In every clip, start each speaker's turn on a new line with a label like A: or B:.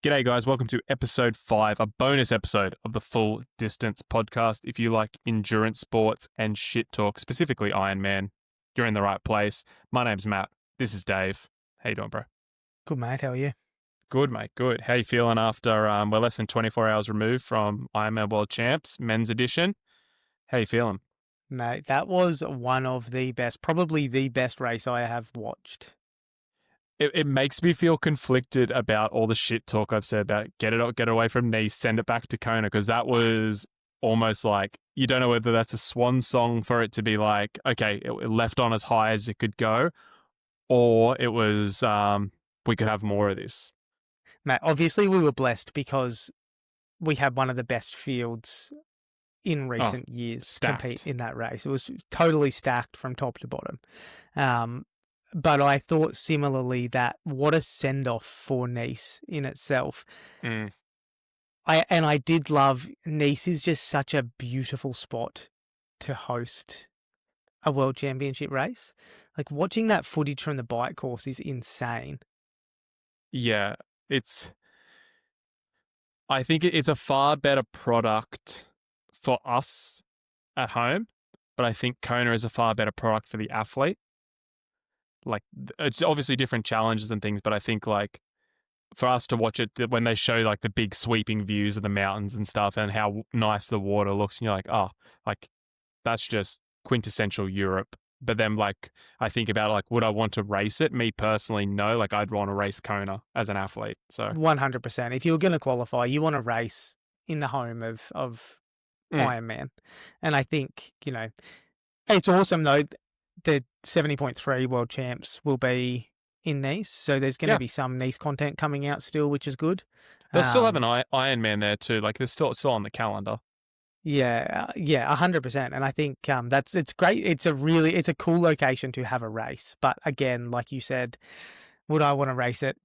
A: G'day, guys. Welcome to episode 5, a bonus episode of the Full Distance podcast. If you like endurance sports and shit talk, specifically Ironman, you're in the right place. My name's Matt. This is Dave. How you doing, bro?
B: Good, mate. How are you?
A: Good, mate. Good. How you feeling after we're less than 24 hours removed from Ironman World Champs, men's edition? How you feeling?
B: Mate, that was one of the best, probably the best race I have watched.
A: It makes me feel conflicted about all the shit talk I've said about get it away from Nice, send it back to Kona, because that was almost like you don't know whether that's a swan song for it to be like, okay, it left on as high as it could go, or it was we could have more of this.
B: Mate, obviously we were blessed because we had one of the best fields in recent years
A: stacked.
B: compete in that race. It was totally stacked from top to bottom. But I thought similarly that what a send-off for Nice in itself. I did love Nice is just such a beautiful spot to host a world championship race. Like watching that footage from the bike course is insane.
A: Yeah, I think it's a far better product for us at home, but I think Kona is a far better product for the athlete. Like, it's obviously different challenges and things, but I think like for us to watch it when they show like the big sweeping views of the mountains and stuff and how nice the water looks, and you're like, oh, like that's just quintessential Europe. But then like I think about like, would I want to race it? Me personally, no. Like I'd want to race Kona as an athlete. So
B: 100%. If you're going to qualify, you want to race in the home of Ironman. And I think, it's awesome though. The 70.3 world champs will be in Nice. So there's going to be some Nice content coming out still, which is good.
A: They'll still have an Ironman there too. Like they're still on the calendar.
B: Yeah, 100%. And I think it's great. It's a cool location to have a race. But again, like you said, would I want to race it?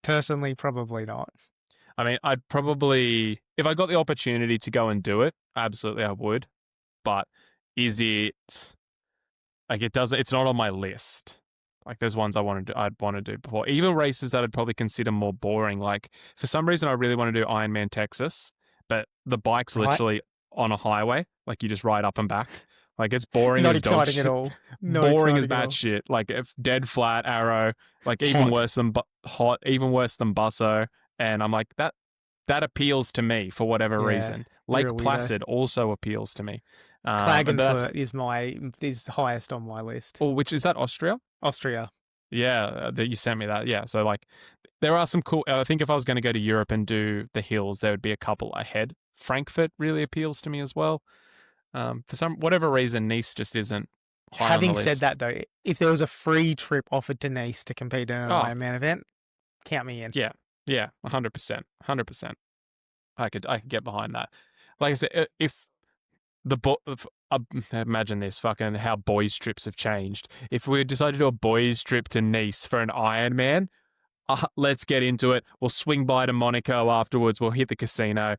B: Personally, probably not.
A: I mean, I'd probably, if I got the opportunity to go and do it, absolutely I would. But is it like it's not on my list. Like there's ones I'd want to do before. Even races that I'd probably consider more boring. Like for some reason, I really want to do Ironman Texas, but the bike's literally on a highway. Like you just ride up and back. Like it's boring.
B: Not
A: as dog
B: exciting
A: shit.
B: at all. Not
A: Boring as
B: exciting at
A: bad
B: all.
A: shit. Like if dead flat arrow. Like even
B: Hot.
A: worse than hot. Even worse than Busso. And I'm like that appeals to me for whatever reason. Lake Placid also appeals to me.
B: Klagenfurt is highest on my list.
A: Oh, which is that Austria?
B: Austria.
A: Yeah, that you sent me that. Yeah, so like there are some cool. I think if I was going to go to Europe and do the hills, there would be a couple ahead. Frankfurt really appeals to me as well. For whatever reason, Nice just isn't high
B: Having
A: on the list.
B: said that, though, if there was a free trip offered to Nice to compete in an Ironman event, count me in.
A: Yeah, 100%, 100%. I could get behind that. Like I said, if imagine this, fucking how boys trips have changed. If we decide to do a boys trip to Nice for an Ironman, let's get into it. We'll swing by to Monaco afterwards. We'll hit the casino.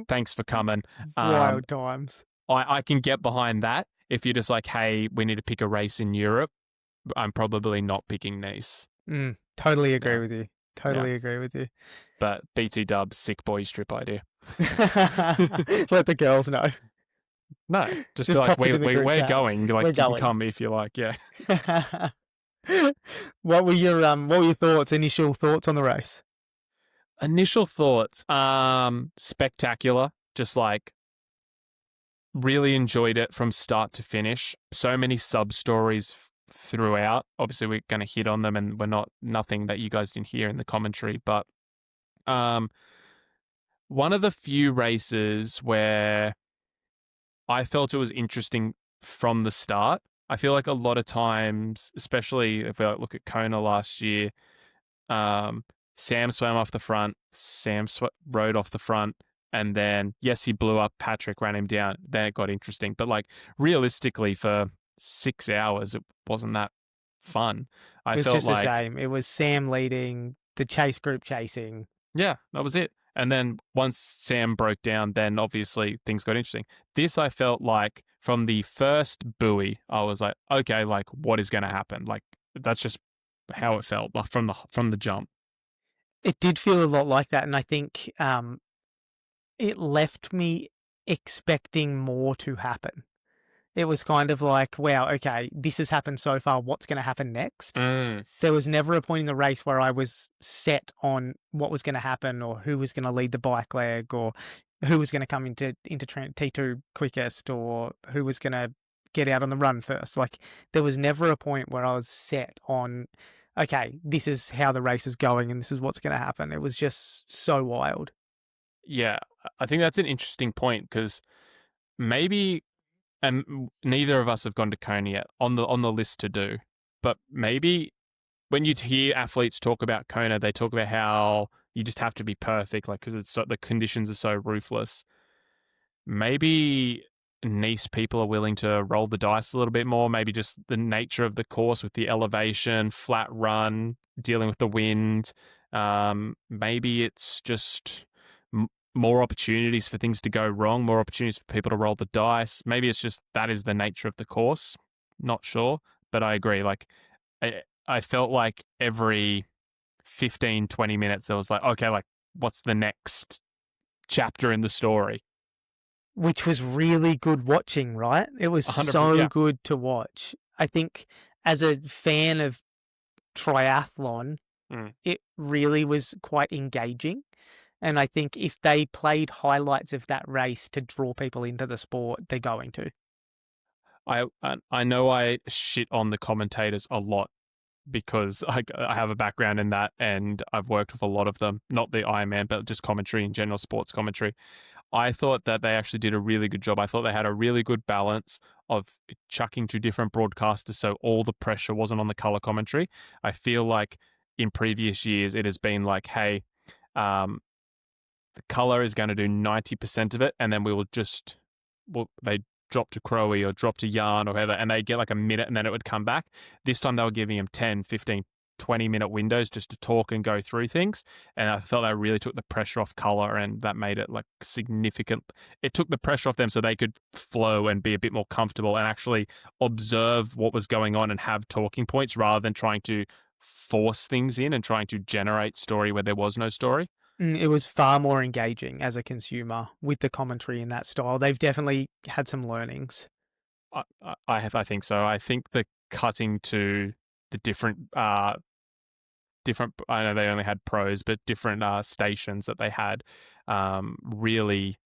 A: Thanks for coming.
B: Wild times.
A: I can get behind that. If you're just like, hey, we need to pick a race in Europe, I'm probably not picking Nice.
B: Totally agree with you. Totally agree with you.
A: But BT Dub's sick boys trip idea.
B: Let the girls know.
A: No, just be like, we're going. Like, you can come if you like, yeah.
B: What were your initial thoughts on the race?
A: Initial thoughts, spectacular. Just like really enjoyed it from start to finish. So many sub stories throughout. Obviously, we're going to hit on them, and we're nothing that you guys didn't hear in the commentary. But one of the few races where I felt it was interesting from the start. I feel like a lot of times, especially if we look at Kona last year, Sam swam off the front, Sam rode off the front, and then, yes, he blew up, Patrick ran him down, then it got interesting. But like realistically for 6 hours, it wasn't that fun.
B: It was just the same. It was Sam leading, the chase group chasing.
A: Yeah, that was it. And then once Sam broke down, then obviously things got interesting. This, I felt like from the first buoy, I was like, okay, like what is going to happen? Like that's just how it felt from the jump.
B: It did feel a lot like that, and I think it left me expecting more to happen. It was kind of like, wow, okay, this has happened so far. What's going to happen next?
A: Mm.
B: There was never a point in the race where I was set on what was going to happen, or who was going to lead the bike leg, or who was going to come into T2 quickest, or who was going to get out on the run first. Like, there was never a point where I was set on, okay, this is how the race is going and this is what's going to happen. It was just so wild.
A: Yeah, I think that's an interesting point because maybe, and neither of us have gone to Kona yet on the list to do, but maybe when you hear athletes talk about Kona, they talk about how you just have to be perfect, like because the conditions are so ruthless. Maybe Nice people are willing to roll the dice a little bit more. Maybe just the nature of the course with the elevation, flat run, dealing with the wind. Maybe it's just more opportunities for things to go wrong, more opportunities for people to roll the dice. Maybe it's just that is the nature of the course. Not sure, but I agree. Like, I felt like every 15, 20 minutes, I was like, okay, like, what's the next chapter in the story?
B: Which was really good watching, right? It was
A: 100%,
B: so
A: yeah.
B: good to watch. I think as a fan of triathlon, it really was quite engaging. And I think if they played highlights of that race to draw people into the sport, they're going to.
A: I know I shit on the commentators a lot because I have a background in that and I've worked with a lot of them, not the Ironman, but just commentary in general, sports commentary. I thought that they actually did a really good job. I thought they had a really good balance of chucking to different broadcasters so all the pressure wasn't on the color commentary. I feel like in previous years it has been like, hey, the color is going to do 90% of it, and then they drop to Crowy or drop to Yarn or whatever, and they get like a minute and then it would come back. This time they were giving him 10, 15, 20-minute windows just to talk and go through things. And I felt that really took the pressure off color and that made it like significant. It took the pressure off them so they could flow and be a bit more comfortable and actually observe what was going on and have talking points rather than trying to force things in and trying to generate story where there was no story.
B: It was far more engaging as a consumer with the commentary in that style. They've definitely had some learnings.
A: I think so. I think the cutting to the different I know they only had pros, but different stations that they had really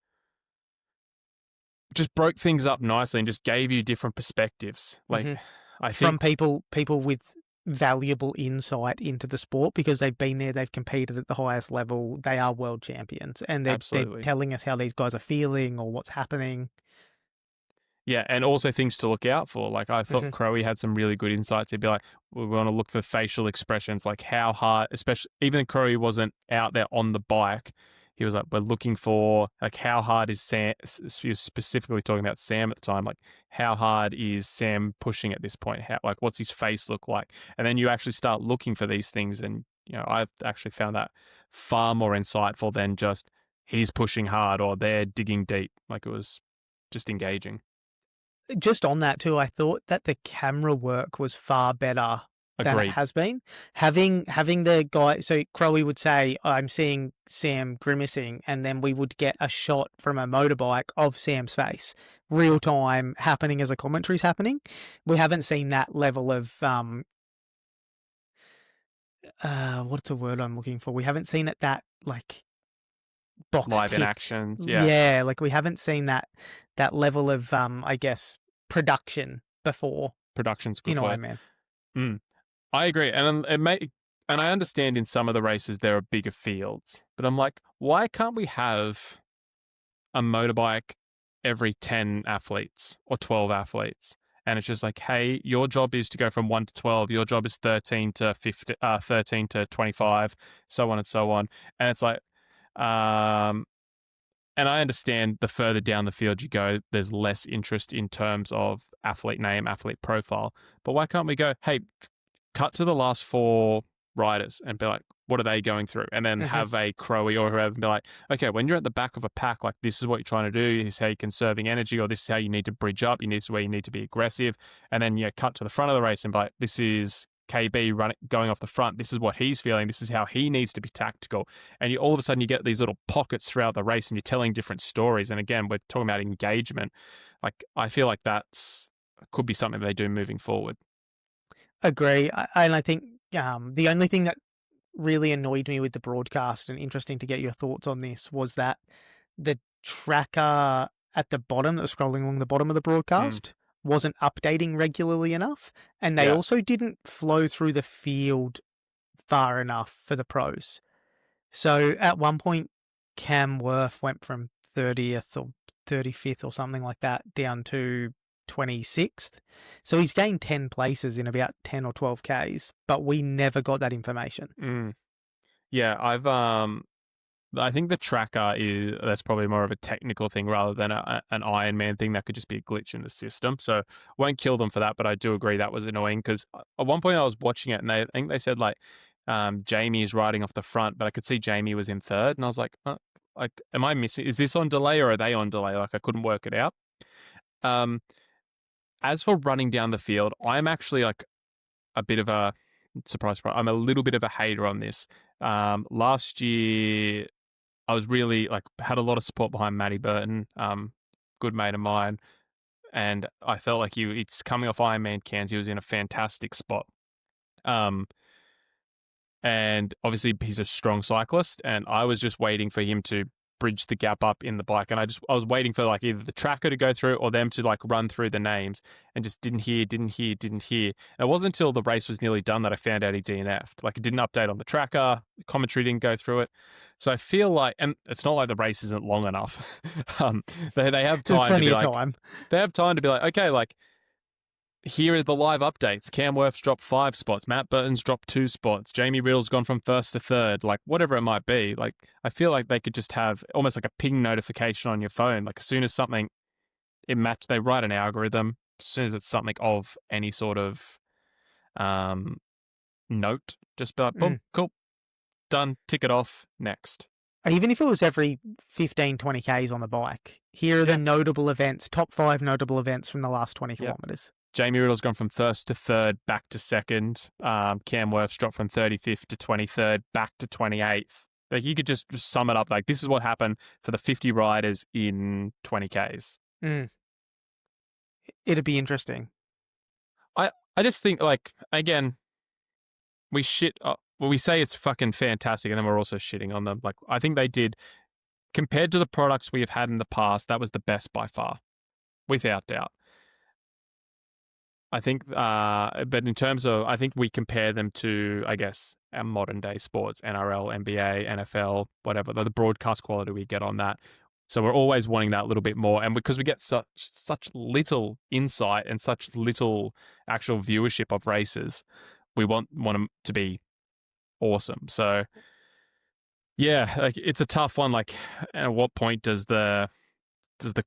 A: just broke things up nicely and just gave you different perspectives. Like, I
B: From
A: think
B: people with valuable insight into the sport because they've been there, they've competed at the highest level, they are world champions, and they're
A: absolutely.
B: telling us how these guys are feeling or what's happening.
A: Yeah, and also things to look out for. Like, I thought
B: Mhm.
A: Crowe had some really good insights. He'd be like, we want to look for facial expressions, like how hard, especially even Crowe wasn't out there on the bike. He was like, we're looking for like how hard is Sam? He was specifically talking about Sam at the time. Like, how hard is Sam pushing at this point? How, like, what's his face look like? And then you actually start looking for these things, and I've actually found that far more insightful than just he's pushing hard or they're digging deep. Like, it was just engaging.
B: Just on that too, I thought that the camera work was far better than it
A: Agreed.
B: has been. Having the guy, so Crowley would say, "I'm seeing Sam grimacing," and then we would get a shot from a motorbike of Sam's face, real time, happening as a commentary's happening. We haven't seen that level of what's the word I'm looking for? We haven't seen it that like box
A: Live in
B: ticked.
A: actions. Yeah.
B: Yeah, like we haven't seen that level of I guess production before
A: Production's a
B: in
A: good word.
B: Ironman.
A: I agree. And I understand in some of the races there are bigger fields, but I'm like, why can't we have a motorbike every 10 athletes or 12 athletes? And it's just like, hey, your job is to go from 1 to 12. Your job is 13 to 50, 13 to 25, so on and so on. And it's like, um, and I understand the further down the field you go, there's less interest in terms of athlete name, athlete profile. But why can't we go, hey, cut to the last 4 riders and be like, what are they going through? And then have a Crowy or whoever be like, okay, when you're at the back of a pack, like this is what you're trying to do. This is how you're conserving energy, or this is how you need to bridge up. This is where you need to be aggressive. And then cut to the front of the race and be like, this is KB going off the front. This is what he's feeling. This is how he needs to be tactical. And all of a sudden you get these little pockets throughout the race and you're telling different stories. And again, we're talking about engagement. Like, I feel like could be something they do moving forward.
B: Agree. And I think the only thing that really annoyed me with the broadcast, and interesting to get your thoughts on this, was that the tracker at the bottom that was scrolling along the bottom of the broadcast wasn't updating regularly enough. And they also didn't flow through the field far enough for the pros. So at one point, Cam Worth went from 30th or 35th or something like that down to 26th. So he's gained 10 places in about 10 or 12 Ks, but we never got that information.
A: Yeah, I think the tracker that's probably more of a technical thing rather than an Ironman thing. That could just be a glitch in the system. So won't kill them for that, but I do agree that was annoying because at one point I was watching it and I think they said like Jamie is riding off the front, but I could see Jamie was in third and I was like, am I missing? Is this on delay or are they on delay? Like I couldn't work it out. As for running down the field, I'm actually like a bit of a surprise. I'm a little bit of a hater on this. Last year, I was really had a lot of support behind Matty Burton, good mate of mine, and I felt like he's coming off Ironman Cairns. He was in a fantastic spot. And obviously he's a strong cyclist, and I was just waiting for him to bridge the gap up in the bike, and I was waiting for either the tracker to go through or them to run through the names, and just didn't hear. And it wasn't until the race was nearly done that I found out he DNF'd. It didn't update on the tracker, the commentary didn't go through it. So I feel like, and it's not like the race isn't long enough. They have time to be time. They have time to be okay, here are the live updates. Cam Worth's dropped 5 spots. Matt Burton's dropped 2 spots. Jamie Riddle's gone from first to third. Whatever it might be. I feel like they could just have almost like a ping notification on your phone. As soon as something they write an algorithm. As soon as it's something of any sort of note, just be like, boom, cool, done, tick it off, next.
B: Even if it was every 15, 20 Ks on the bike, here are the notable events, top 5 notable events from the last 20 kilometres.
A: Jamie Riddle's gone from first to third, back to second. Cam Worth's dropped from 35th to 23rd, back to 28th. You could just sum it up this is what happened for the 50 riders in 20 Ks.
B: It'd be interesting.
A: I just think, again, we say it's fucking fantastic, and then we're also shitting on them. I think they did, compared to the products we have had in the past, that was the best by far, without doubt. I think, but in terms of, I think we compare them to, I guess, our modern day sports, NRL, NBA, NFL, whatever, the broadcast quality we get on that. So we're always wanting that little bit more. And because we get such little insight and such little actual viewership of races, we want them to be awesome. So yeah, it's a tough one. At what point does the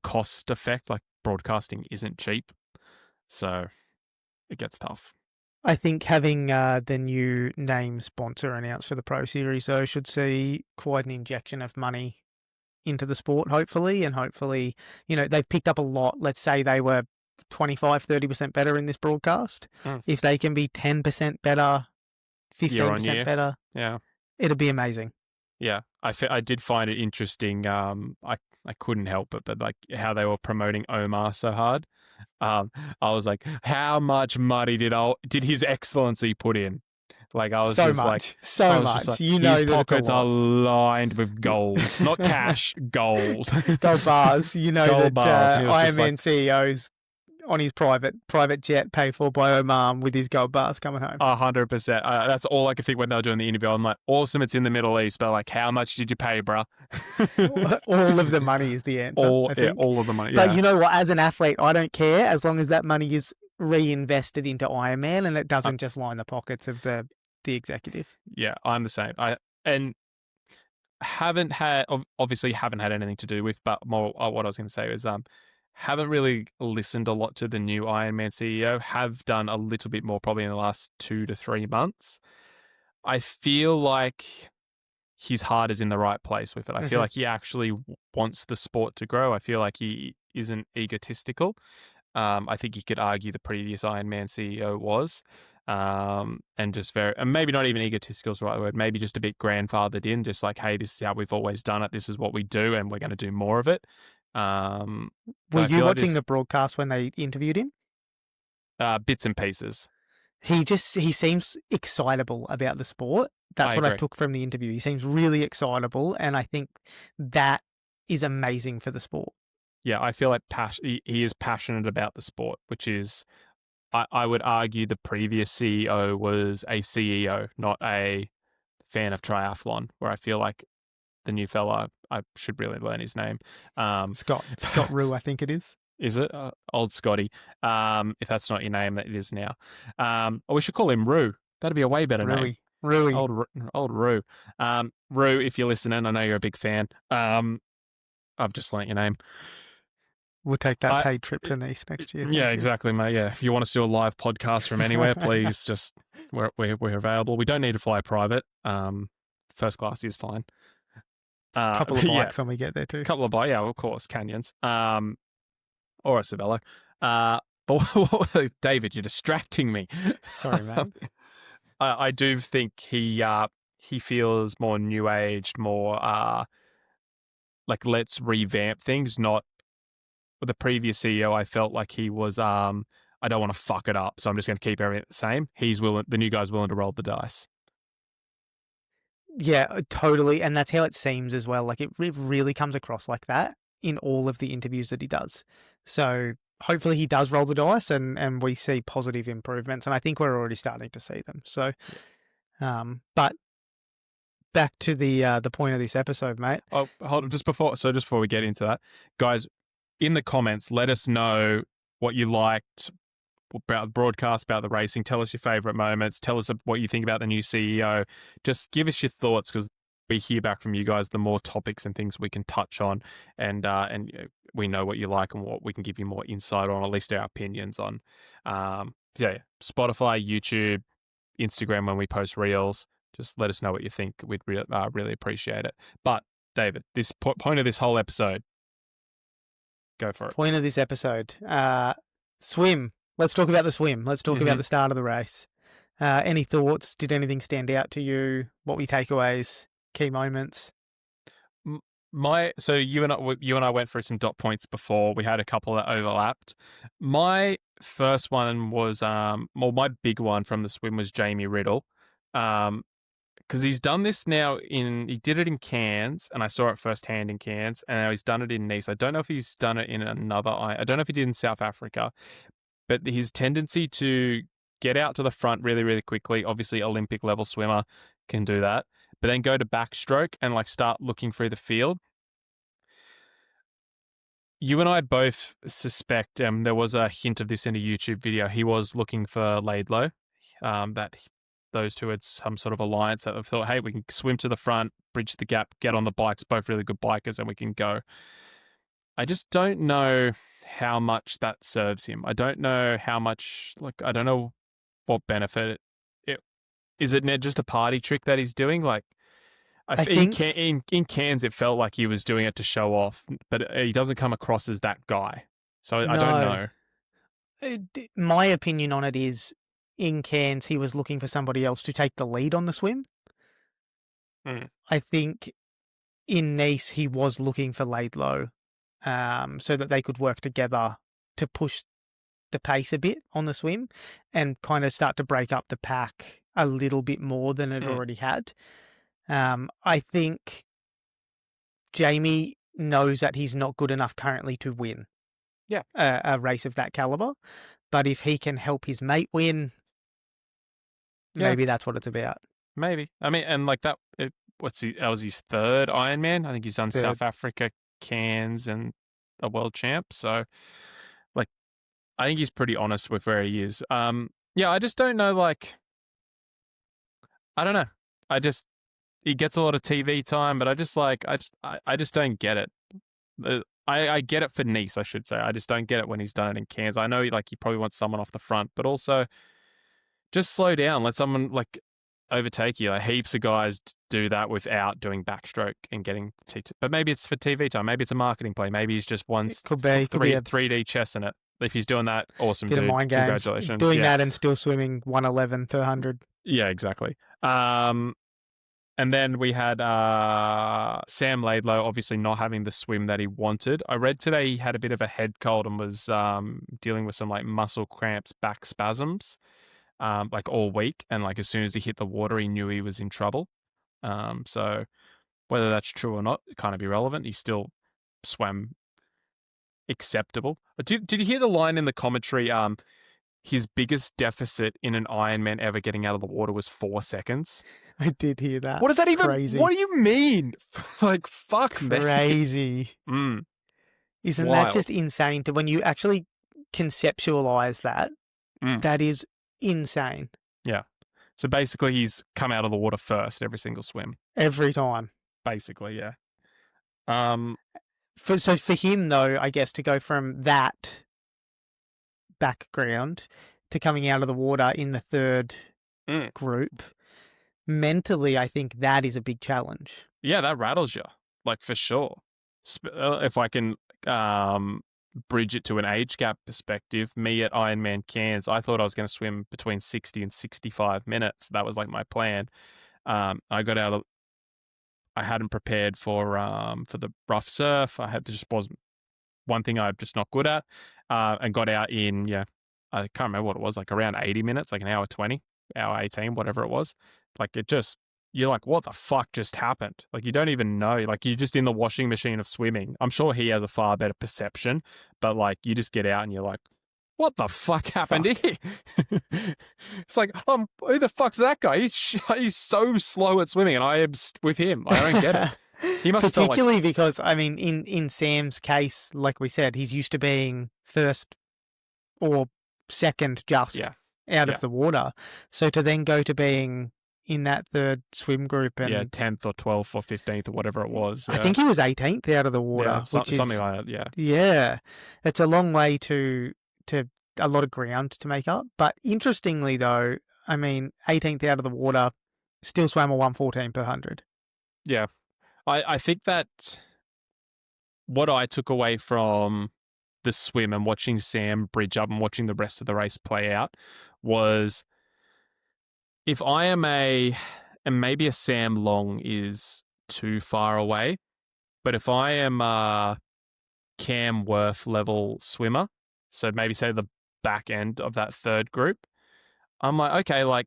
A: cost affect? Broadcasting isn't cheap. So it gets tough.
B: I think having the new name sponsor announced for the Pro Series, though, should see quite an injection of money into the sport, hopefully. And hopefully, they've picked up a lot. Let's say they were 25, 30% better in this broadcast. If they can be 10% better, 15% better, it'll be amazing.
A: Yeah, I did find it interesting. I couldn't help it, but how they were promoting Oman so hard. I was like, how much money did His Excellency put in? I was
B: so
A: just
B: much. His
A: pockets are lined with gold, not cash, gold.
B: Gold bars.
A: Gold bars.
B: Ironman CEOs on his private jet paid for by Oman with his gold bars coming home.
A: 100%. That's all I could think when they were doing the interview. I'm like, awesome, it's in the Middle East, but how much did you pay, bruh?
B: All of the money is the answer.
A: All of the money.
B: But you know what? As an athlete, I don't care as long as that money is reinvested into Ironman and it doesn't just line the pockets of the executives.
A: Yeah, I'm the same. Obviously haven't had anything to do with, but more what I was going to say is haven't really listened a lot to the new Ironman CEO. Have done a little bit more probably in the last 2 to 3 months. I feel like his heart is in the right place with it. I feel like he actually wants the sport to grow. I feel like he isn't egotistical. I think you could argue the previous Ironman CEO was. and just and maybe not even egotistical is the right word, maybe just a bit grandfathered in, just like, hey, this is how we've always done it. This is what we do, and we're going to do more of it. But
B: Were
A: I
B: you
A: feel like
B: watching the broadcast when they interviewed him?
A: bits and pieces.
B: He seems excitable about the sport. That's
A: I
B: what I
A: agree.
B: took from the interview. He seems really excitable, and I think that is amazing for the sport.
A: Yeah, I feel like he is passionate about the sport, which is, I would argue the previous CEO was a CEO, not a fan of triathlon, where I feel like the new fella, I should really learn his name.
B: Scott Rue, I think it is.
A: Is it? Old Scotty. If that's not your name, that it is now. Or we should call him Rue. That'd be a way better name.
B: Rui.
A: Old Rue. Rue, if you're listening, I know you're a big fan. I've just learnt your name.
B: We'll take that paid trip to Nice next year.
A: Yeah, exactly, mate. Yeah, if you want us to do a live podcast from anywhere, please just we're available. We don't need to fly private. First class is fine.
B: Couple of bikes when we get there too.
A: Couple of bikes, yeah, of course, canyons. Or a Sabella. But David, you're distracting me.
B: Sorry, mate.
A: I do think he feels more new aged, more like let's revamp things. Not with the previous CEO. I felt like he was I don't want to fuck it up, so I'm just going to keep everything the same. The new guy's willing to roll the dice.
B: Yeah, totally, and that's how it seems as well. Like it really comes across like that in all of the interviews that he does. So hopefully he does roll the dice and we see positive improvements. And I think we're already starting to see them. So, but back to the point of this episode, mate.
A: Oh, hold on, just before we get into that, guys, in the comments, let us know what you liked about the broadcast, about the racing. Tell us your favorite moments. Tell us what you think about the new CEO. Just give us your thoughts, because we hear back from you guys, the more topics and things we can touch on, and we know what you like and what we can give you more insight on, at least our opinions on. Yeah, Spotify, YouTube, Instagram when we post reels. Just let us know what you think. We'd really appreciate it. But David, this point of this whole episode, go for it.
B: Point of this episode, swim. Let's talk about the swim. Let's talk about the start of the race. Any thoughts? Did anything stand out to you? What were your takeaways? Key moments?
A: So you and I went through some dot points before. We had a couple that overlapped. My first one was my big one from the swim was Jamie Riddle, because he's done this now he did it in Cairns, and I saw it firsthand in Cairns, and now he's done it in Nice. I don't know if he's done it in I don't know if he did in South Africa, but his tendency to get out to the front really, really quickly, obviously Olympic level swimmer can do that, but then go to backstroke and like start looking through the field. You and I both suspect, there was a hint of this in a YouTube video, he was looking for Laidlow, that those two had some sort of alliance that thought, hey, we can swim to the front, bridge the gap, get on the bikes, both really good bikers, and we can go. I just don't know how much that serves him. I don't know how much, I don't know what benefit is it just a party trick that he's doing? Like, I think in Cairns, it felt like he was doing it to show off, but he doesn't come across as that guy. So I don't
B: know. My opinion on it is, in Cairns, he was looking for somebody else to take the lead on the swim. I think in Nice, he was looking for Laidlow, so that they could work together to push the pace a bit on the swim and kind of start to break up the pack a little bit more than it already had. I think Jamie knows that he's not good enough currently to win a race of that caliber, but if he can help his mate win, maybe that's what it's about.
A: Maybe. I mean, and like that, that was his third Ironman. I think he's done South Africa, Cairns, and a world champ. So, like, I think he's pretty honest with where he is. Yeah, I just don't know, I don't know. He gets a lot of TV time, but I just don't get it. I get it for Nice, I should say. I just don't get it when he's done it in Cairns. I know he probably wants someone off the front, but also just slow down. Let someone overtake you. Heaps of guys do that without doing backstroke and getting but maybe it's for TV time. Maybe it's a marketing play. Maybe he's just 3D chess in it. if he's doing that, awesome,
B: Bit of
A: dude.
B: mind games.
A: Congratulations.
B: Doing
A: Yeah.
B: that and still swimming 111 per 100.
A: Yeah, exactly. And then we had Sam Laidlow obviously not having the swim that he wanted. I read today he had a bit of a head cold and was dealing with some like muscle cramps, back spasms, like all week. And like as soon as he hit the water, he knew he was in trouble. So whether that's true or not, kind of irrelevant. He still swam acceptable. Did you hear the line in the commentary? His biggest deficit in an Ironman ever getting out of the water was 4 seconds.
B: I did hear that.
A: What does that even?
B: Crazy.
A: What do you mean? Like fuck me.
B: Crazy. Isn't
A: Wild.
B: that just insane? To when you actually conceptualize that, that is insane.
A: Yeah. So basically, he's come out of the water first every single swim.
B: Every time.
A: Basically, yeah.
B: So for him though, I guess to go from that background to coming out of the water in the third group, mentally, I think that is a big challenge.
A: Yeah, that rattles you, like for sure. If I can bridge it to an age gap perspective, me at Ironman Cairns, I thought I was going to swim between 60 and 65 minutes. That was like my plan. I got out of. I hadn't prepared for the rough surf. I had to just was one thing I'm just not good at, and got out in I can't remember what it was, like around 80 minutes, like an hour 20, hour 18, whatever it was. Like it just, you're like, what the fuck just happened? Like you don't even know. Like you're just in the washing machine of swimming. I'm sure he has a far better perception, but like you just get out and you're like, what the fuck happened here? It's like, who the fuck's that guy? He's so slow at swimming, and I am with him. I don't get it. He must
B: particularly because I mean, in Sam's case, like we said, he's used to being first or second just out of the water. So to then go to being in that third swim group and
A: 10th or 12th or 15th or whatever it was.
B: I think he was 18th out of the water, which is
A: something like that.
B: Yeah, it's a long way to a lot of ground to make up. But interestingly, though, I mean, 18th out of the water, still swam a 114 per 100.
A: Yeah, I think that what I took away from the swim and watching Sam bridge up and watching the rest of the race play out was, if I am and maybe a Sam Long is too far away, but if I am a Cam Worth level swimmer, so maybe say the back end of that third group, I'm like, okay,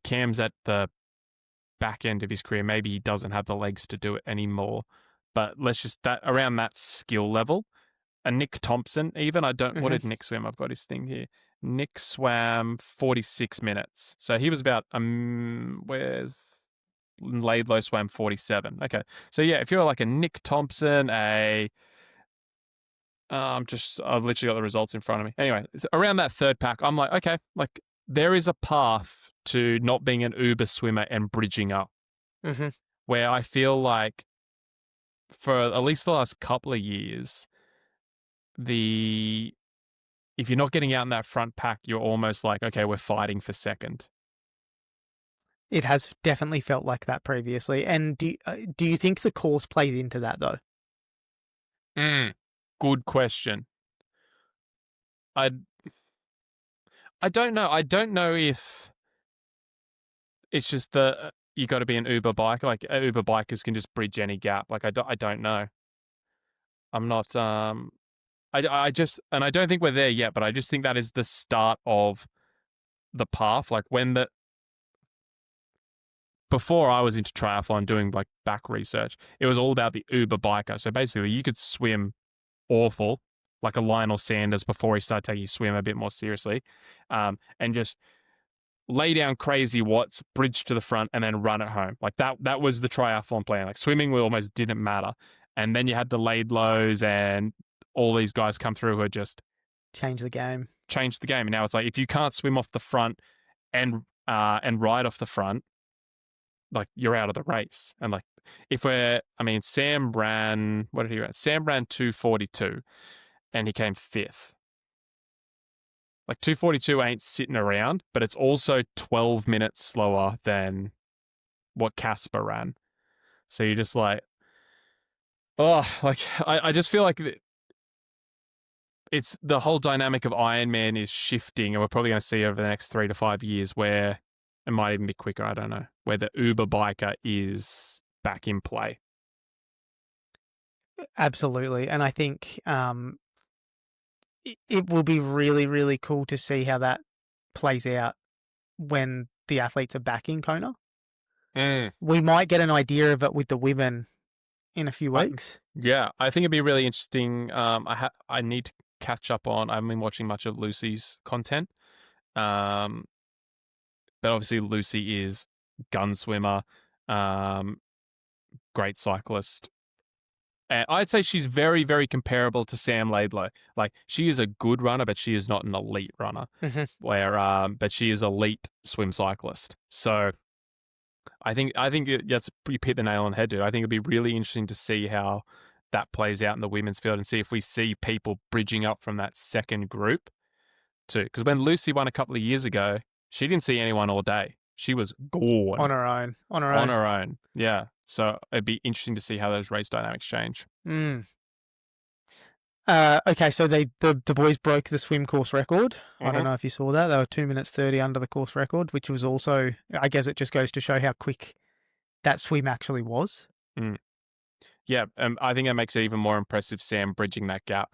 A: Cam's at the back end of his career. Maybe he doesn't have the legs to do it anymore, but let's just around that skill level. And Nick Thompson, even, what did Nick swim? I've got his thing here. Nick swam 46 minutes. So he was about, where's Laidlow swam 47. Okay. So yeah, if you're like a Nick Thompson, I've literally got the results in front of me. Anyway, around that third pack, I'm like, okay, like there is a path to not being an uber swimmer and bridging up, where I feel like for at least the last couple of years, if you're not getting out in that front pack, you're almost like, okay, we're fighting for second.
B: It has definitely felt like that previously. And do you think the course plays into that though?
A: Good question. I don't know. I don't know if it's just you got to be an Uber biker. Like Uber bikers can just bridge any gap. Like I don't know. I'm not. I just, and I don't think we're there yet, but I just think that is the start of the path. Like before I was into triathlon doing like back research, it was all about the Uber biker. So basically you could swim awful, like a Lionel Sanders before he started taking swim a bit more seriously, and just lay down crazy watts, bridge to the front, and then run at home. Like that was the triathlon plan. Like swimming almost didn't matter. And then you had the Laidlows and all these guys come through who are just
B: change the game.
A: And now it's like, if you can't swim off the front and ride off the front, like you're out of the race. And like Sam ran, what did he run? Sam ran 2:42 and he came 5th. Like 2:42 ain't sitting around, but it's also 12 minutes slower than what Casper ran. So you're just like, oh, like I just feel like it's the whole dynamic of Ironman is shifting, and we're probably going to see over the next 3 to 5 years where it might even be quicker. I don't know, where the Uber biker is back in play.
B: Absolutely. And I think it will be really, really cool to see how that plays out when the athletes are back in Kona. We might get an idea of it with the women in a few weeks.
A: Yeah, I think it'd be really interesting. I need to catch up on. I haven't been watching much of Lucy's content, but obviously Lucy is gun swimmer, great cyclist. And I'd say she's very, very comparable to Sam Laidlow. Like, she is a good runner, but she is not an elite runner. But she is elite swim cyclist. So I think that's you hit the nail on the head, dude. I think it'd be really interesting to see how that plays out in the women's field and see if we see people bridging up from that second group too. Because when Lucy won a couple of years ago, she didn't see anyone all day. She was gone
B: On her own.
A: on her own. Yeah. So it'd be interesting to see how those race dynamics change.
B: Okay, so the boys broke the swim course record. I don't know if you saw that. They were 2 minutes 30 under the course record, which was also, I guess it just goes to show how quick that swim actually was.
A: Yeah, I think it makes it even more impressive, Sam bridging that gap.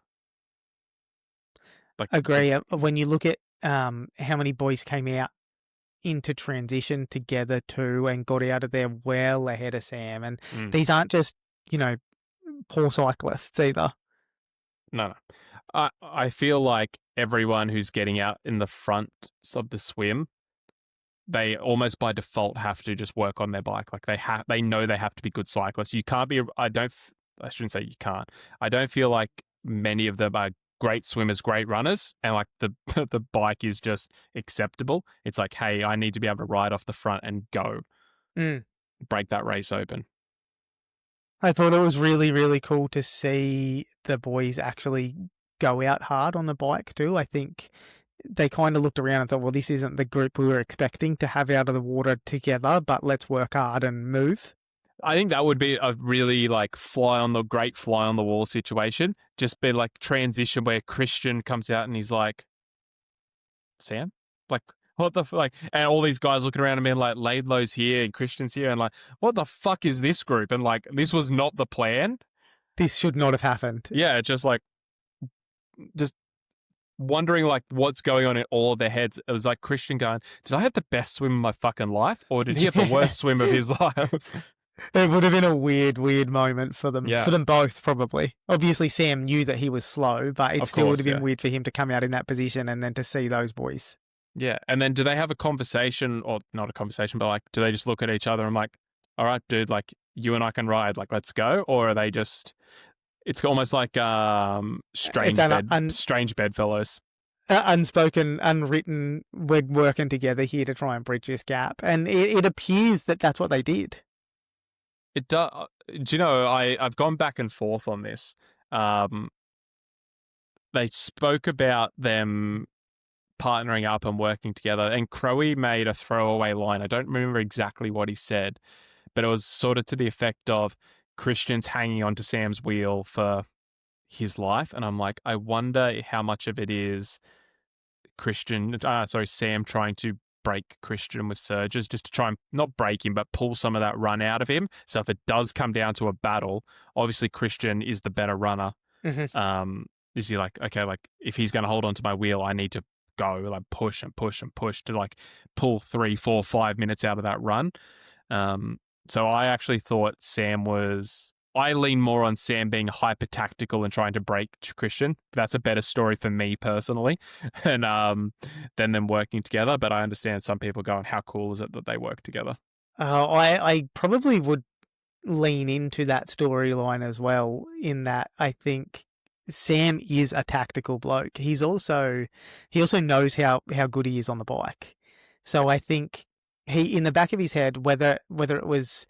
B: Agree. When you look at how many boys came out into transition together too and got out of there well ahead of Sam, and these aren't just, poor cyclists either.
A: No. I feel like everyone who's getting out in the front of the swim, they almost by default have to just work on their bike. Like they know they have to be good cyclists. You can't be. I shouldn't say you can't. I don't feel like many of them are great swimmers, great runners, and like the bike is just acceptable. It's like, hey, I need to be able to ride off the front and go, break that race open.
B: I thought it was really, really cool to see the boys actually go out hard on the bike too. I think they kind of looked around and thought, well, this isn't the group we were expecting to have out of the water together, but let's work hard and move.
A: I think that would be a really like fly on the wall situation. Just be like transition where Christian comes out and he's like, Sam? Like, what the like, and all these guys looking around and being like, Laidlow's here and Christian's here, and like, what the fuck is this group? And like, this was not the plan.
B: This should not have happened.
A: Yeah, just wondering like what's going on in all of their heads. It was like Christian going, did I have the best swim of my fucking life, or did he have the worst swim of his life?
B: It would have been a weird moment for them.
A: Yeah.
B: For them both, probably. Obviously, Sam knew that he was slow, but it still would have been weird for him to come out in that position and then to see those boys.
A: Yeah, and then do they have a conversation, or not a conversation, but like, do they just look at each other and like, all right, dude, like, you and I can ride, like, let's go? Or are they just, it's almost like strange bedfellows.
B: Unspoken, unwritten, we're working together here to try and bridge this gap. And it appears that that's what they did.
A: It does. Do you know, I've gone back and forth on this. They spoke about them partnering up and working together, and Crowe made a throwaway line. I don't remember exactly what he said, but it was sort of to the effect of Christian's hanging onto Sam's wheel for his life. And I'm like, I wonder how much of it is Sam trying to break Christian with surges, just to try and not break him, but pull some of that run out of him. So if it does come down to a battle, obviously Christian is the better runner. Is he like, okay, like if he's going to hold onto my wheel, I need to go, like push and push and push to like pull 3, 4, 5 minutes out of that run. So I actually thought I lean more on Sam being hyper tactical and trying to break Christian. That's a better story for me personally, and than them working together. But I understand some people going, how cool is it that they work together?
B: I probably would lean into that storyline as well, in that I think Sam is a tactical bloke. He also knows how good he is on the bike. So I think he, in the back of his head, whether it was,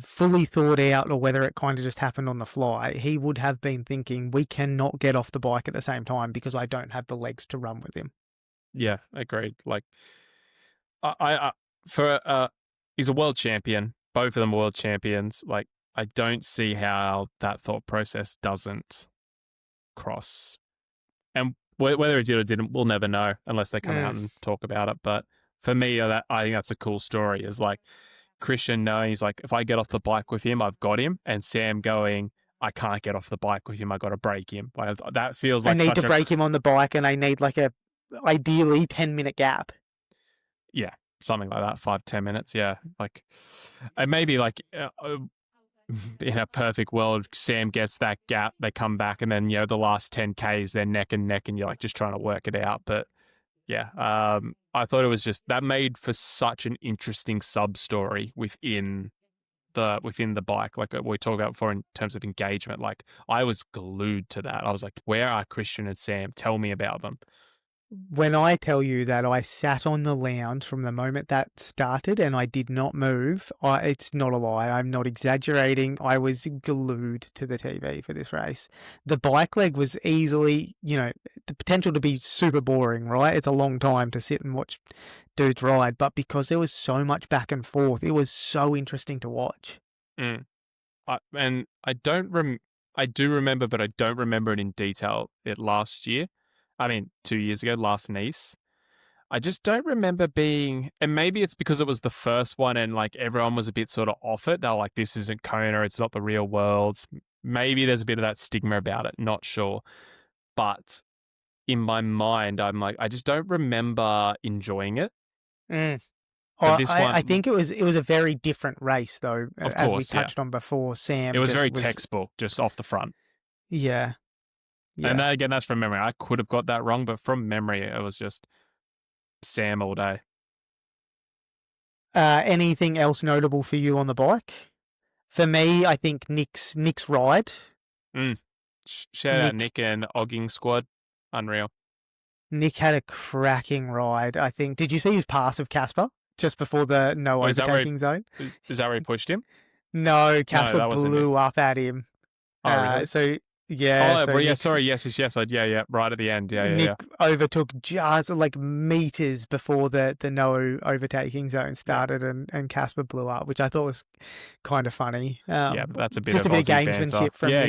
B: fully thought out or whether it kind of just happened on the fly, he would have been thinking, we cannot get off the bike at the same time because I don't have the legs to run with him.
A: Yeah, agreed. Like, he's a world champion. Both of them are world champions. Like, I don't see how that thought process doesn't cross And whether it did or didn't, we'll never know unless they come out
B: Mm.
A: and talk about it. But for me, I think that's a cool story. Is like Christian knowing he's like, if I get off the bike with him, I've got him, and Sam going, I can't get off the bike with him. I got to break him. Like, that feels
B: I
A: like
B: need
A: such
B: to break him on the bike, and I need like a ideally 10-minute gap.
A: Yeah, something like that, 5-10 minutes. Yeah, like, and maybe like in a perfect world, Sam gets that gap, they come back, and then the last 10Ks they're neck and neck, and you're like just trying to work it out. But yeah, I thought it was just that made for such an interesting sub story within the bike, like we talked about before in terms of engagement. Like I was glued to that. I was like, where are Christian and Sam? Tell me about them.
B: When I tell you that I sat on the lounge from the moment that started and I did not move, it's not a lie. I'm not exaggerating. I was glued to the TV for this race. The bike leg was easily, the potential to be super boring, right? It's a long time to sit and watch dudes ride, but because there was so much back and forth, it was so interesting to watch.
A: And I do remember, but I don't remember it in detail. It last year. I mean, 2 years ago, last Nice. I just don't remember being, and maybe it's because it was the first one and like everyone was a bit sort of off it. They're like, this isn't Kona, it's not the real world. Maybe there's a bit of that stigma about it, not sure. But in my mind, I'm like, I just don't remember enjoying it.
B: Mm.
A: But this one,
B: I think it was a very different race though,
A: of
B: as we
A: course,
B: touched on before. Sam,
A: it was
B: just
A: very textbook, just off the front.
B: Yeah.
A: And that, again, that's from memory. I could have got that wrong, but from memory, it was just Sam all day.
B: Anything else notable for you on the bike? For me, I think Nick's ride.
A: Shout out Nick and Ogging squad. Unreal.
B: Nick had a cracking ride, I think. Did you see his pass of Casper just before the no overtaking zone?
A: Is that where he pushed him?
B: No, Casper blew up at him.
A: Oh, really?
B: So yeah.
A: Sorry. Yes. Yeah. Right at the end.
B: Nick overtook just like meters before the no overtaking zone started, and Casper blew up, which I thought was kind of funny.
A: That's a bit
B: just
A: of
B: a bit of
A: Aussie
B: gamesmanship
A: banter.
B: from Nick.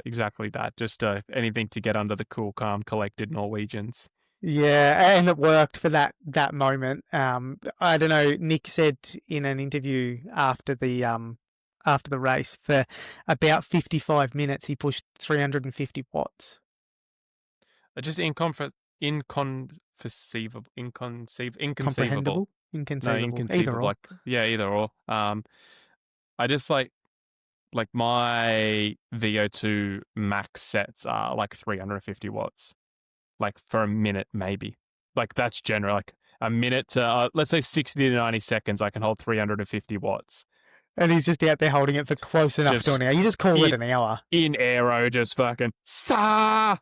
A: Exactly that. Just anything to get under the cool, calm, collected Norwegians.
B: Yeah, and it worked for that moment. I don't know. Nick said in an interview after the race, for about 55 minutes he pushed 350 watts.
A: Just inconceivable.
B: Comprehensible? Inconceivable. Either or.
A: Either or. I just like my VO2 max sets are like 350 watts, like for a minute maybe. Like that's general. Like a minute to let's say 60 to 90 seconds, I can hold 350 watts.
B: And he's just out there holding it for close enough to an hour. You just call it an hour.
A: In aero, just fucking
B: sending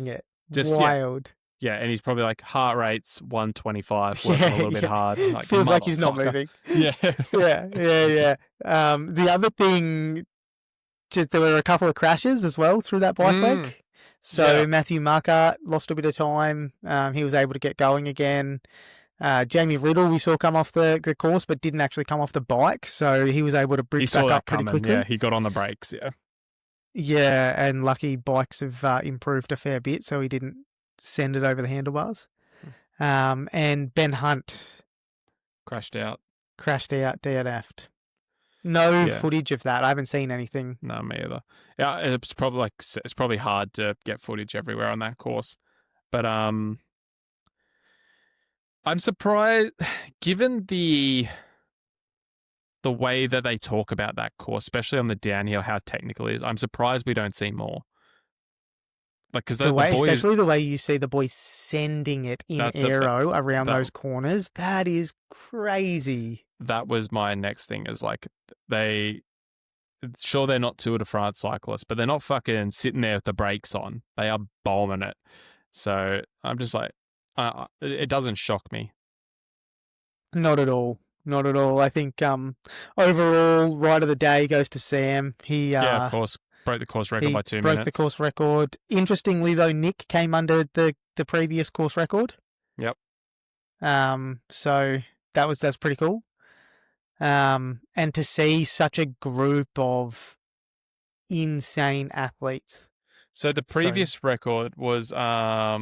B: it. Just wild.
A: Yeah, and he's probably like heart rate's 125, working a little bit hard. Like,
B: feels like he's not moving.
A: Yeah.
B: Yeah. The other thing, just there were a couple of crashes as well through that bike leg. So Matthew Markart lost a bit of time. He was able to get going again. Jamie Riddle we saw come off the course, but didn't actually come off the bike, so he was able to bridge back up pretty quickly.
A: Yeah, he got on the brakes.
B: Yeah, and lucky bikes have improved a fair bit, so he didn't send it over the handlebars. And Ben Hunt
A: crashed out,
B: DNF'd. No footage of that. I haven't seen anything.
A: No, me either. Yeah, it's probably hard to get footage everywhere on that course, but I'm surprised, given the way that they talk about that course, especially on the downhill, how technical it is. I'm surprised we don't see more. Like, because
B: especially the way you see the boys sending it in aero around those corners, that is crazy.
A: That was my next thing. Is like they're not Tour de France cyclists, but they're not fucking sitting there with the brakes on. They are bombing it. So I'm just like, it doesn't shock me.
B: Not at all. I think overall, ride of the day goes to Sam. He
A: of course, broke the course record by 2 minutes.
B: Broke the course record. Interestingly, though, Nick came under the previous course record.
A: Yep.
B: So that's pretty cool. And to see such a group of insane athletes
A: So the previous record was, I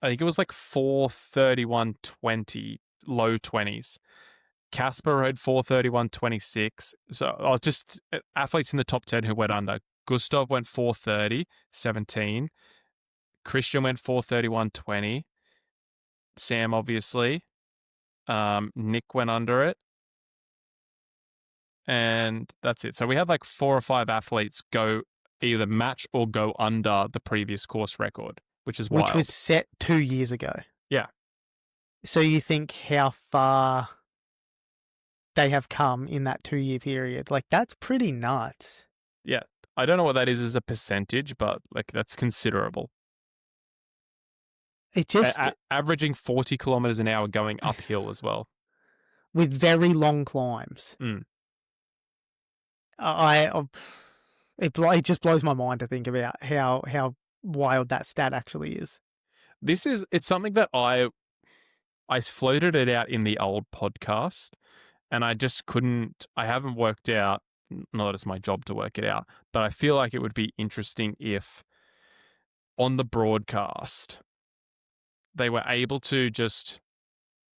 A: think it was like 4:31:20, low 20s. Casper had 4:31:26. So I'll just athletes in the top 10 who went under. Gustav went 4:30:17. Christian went 4:31:20. Sam, obviously. Nick went under it. And that's it. So we had like 4 or 5 athletes go either match or go under the previous course record, which is wild.
B: Which was set 2 years ago.
A: Yeah.
B: So you think how far they have come in that 2-year period? Like, that's pretty nuts.
A: Yeah. I don't know what that is as a percentage, but like that's considerable.
B: It just
A: averaging 40 kilometers an hour going uphill as well,
B: with very long climbs. It just blows my mind to think about how wild that stat actually is.
A: It's something that I floated it out in the old podcast, and I haven't worked out, not that it's my job to work it out, but I feel like it would be interesting if on the broadcast they were able to just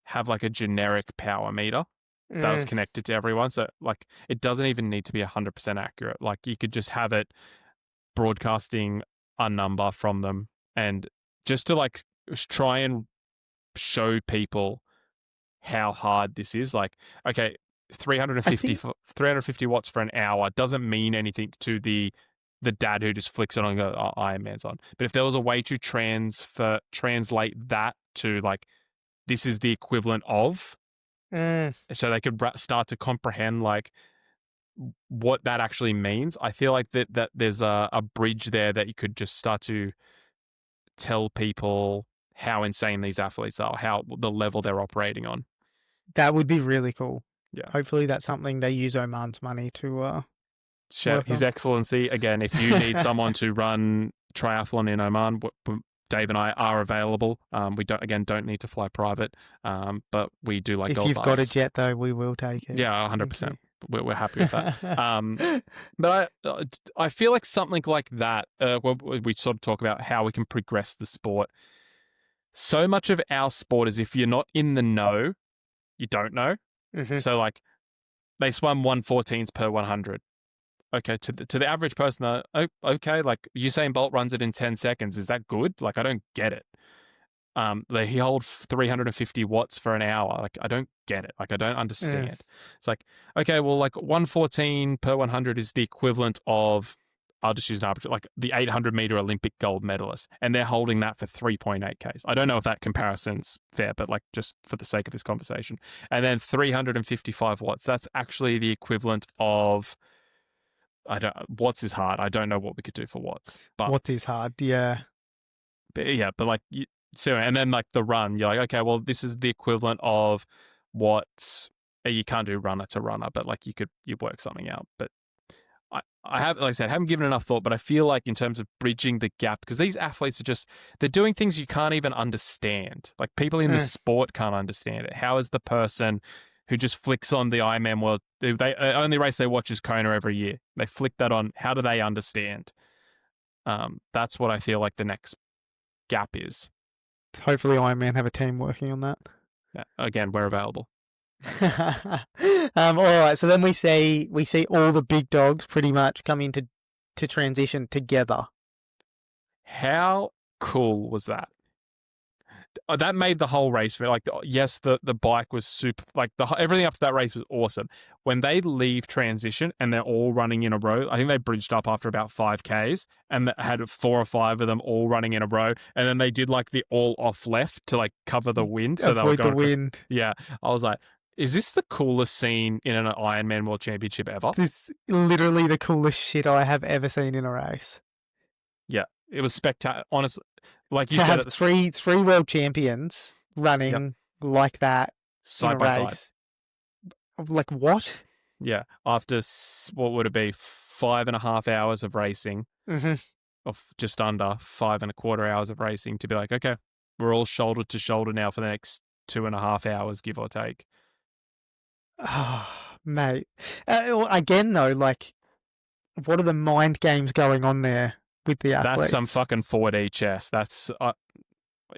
A: have like a generic power meter that was connected to everyone. So like it doesn't even need to be 100% accurate. Like you could just have it broadcasting a number from them, and just to like try and show people how hard this is. Like, okay, 350 watts for an hour doesn't mean anything to the dad who just flicks it on and goes, oh, Ironman's on. But if there was a way to translate that to like, this is the equivalent of, so they could start to comprehend like what that actually means. I feel like that there's a bridge there that you could just start to tell people how insane these athletes are, how the level they're operating on.
B: That would be really cool.
A: Yeah.
B: Hopefully that's something they use Oman's money to
A: Shout His Excellency. Again, if you need someone to run triathlon in Oman, Dave and I are available. We don't need to fly private, but we do like gold bars.
B: If you've got a jet, though, we will take it.
A: Yeah, 100%. We're happy with that. But I feel like something like that, we sort of talk about how we can progress the sport. So much of our sport is if you're not in the know, you don't know.
B: Mm-hmm.
A: So like they swam 1:14s per 100. Okay, to the average person, okay, like Usain Bolt runs it in 10 seconds. Is that good? Like, I don't get it. He holds 350 watts for an hour. Like, I don't get it. Like, I don't understand. It's like, okay, well, like 1:14 per 100 is the equivalent of, I'll just use an average, like the 800-meter Olympic gold medalist, and they're holding that for 3.8 Ks. I don't know if that comparison's fair, but like just for the sake of this conversation. And then 355 watts, that's actually the equivalent of, watts is hard. I don't know what we could do for watts. But
B: Watts is hard, yeah.
A: But like, and then like the run, you're like, okay, well, this is the equivalent of what you can't do runner to runner, but like you work something out. But I have, like I said, haven't given enough thought, but I feel like in terms of bridging the gap, because these athletes they're doing things you can't even understand. Like people in the sport can't understand it. How is the person who just flicks on the Ironman world, they only race they watch is Kona every year. They flick that on. How do they understand? That's what I feel like the next gap is.
B: Hopefully Ironman have a team working on that.
A: Yeah, again, we're available.
B: All right, so then we see all the big dogs pretty much come into transition together.
A: How cool was that? That made the whole race feel like, yes, the bike was super, like everything up to that race was awesome. When they leave transition and they're all running in a row, I think they bridged up after about 5Ks and had 4 or 5 of them all running in a row. And then they did like the all off left to like cover the wind. So
B: avoid the wind.
A: Yeah. I was like, is this the coolest scene in an Ironman World Championship ever?
B: This is literally the coolest shit I have ever seen in a race.
A: Yeah. It was spectacular. Honestly, like you
B: to
A: said,
B: have three world champions running like that
A: side by side.
B: Like what?
A: Yeah, after what would it be, 5.5 hours of racing, of just under 5.25 hours of racing, to be like, okay, we're all shoulder to shoulder now for the next 2.5 hours, give or take.
B: Oh, mate. Again, though, like, what are the mind games going on there with the athletes.
A: That's some fucking forward HS. That's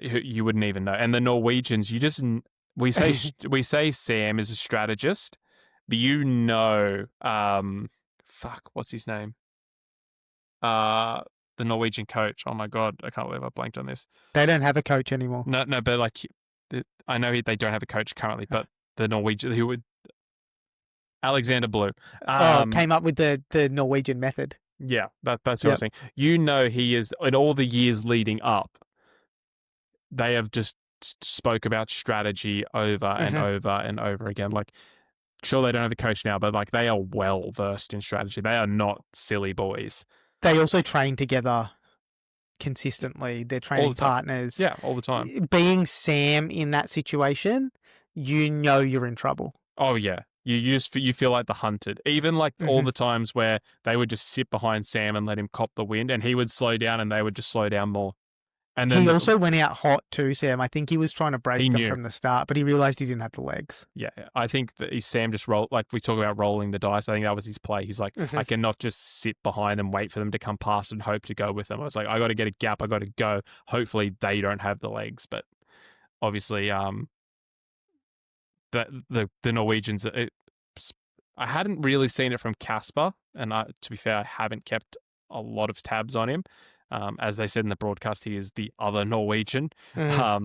A: you wouldn't even know. And the Norwegians, we say Sam is a strategist, but what's his name? The Norwegian coach. Oh my god, I can't believe I blanked on this.
B: They don't have a coach anymore.
A: No, but like, I know they don't have a coach currently, but the Norwegian who would Alexander Blue
B: came up with the Norwegian method.
A: Yeah, that's what I'm saying. You know, he is in all the years leading up. They have just spoke about strategy over and over and over again. Like, sure, they don't have a coach now, but like they are well versed in strategy. They are not silly boys.
B: They also train together consistently. They're training partners.
A: Yeah, all the time.
B: Being Sam in that situation, you know you're in trouble.
A: Oh yeah, you feel like the hunted. Even like all the times where they would just sit behind Sam and let him cop the wind, and he would slow down, and they would just slow down more. And then
B: he also went out hot too, Sam. I think he was trying to break them from the start, but he realized he didn't have the legs.
A: Yeah, I think that Sam just rolled, like we talk about rolling the dice. I think that was his play. He's like, I cannot just sit behind and wait for them to come past and hope to go with them. I was like, I got to get a gap. I got to go. Hopefully they don't have the legs. But obviously, the Norwegians, I hadn't really seen it from Casper. And to be fair, I haven't kept a lot of tabs on him. As they said in the broadcast, he is the other Norwegian. But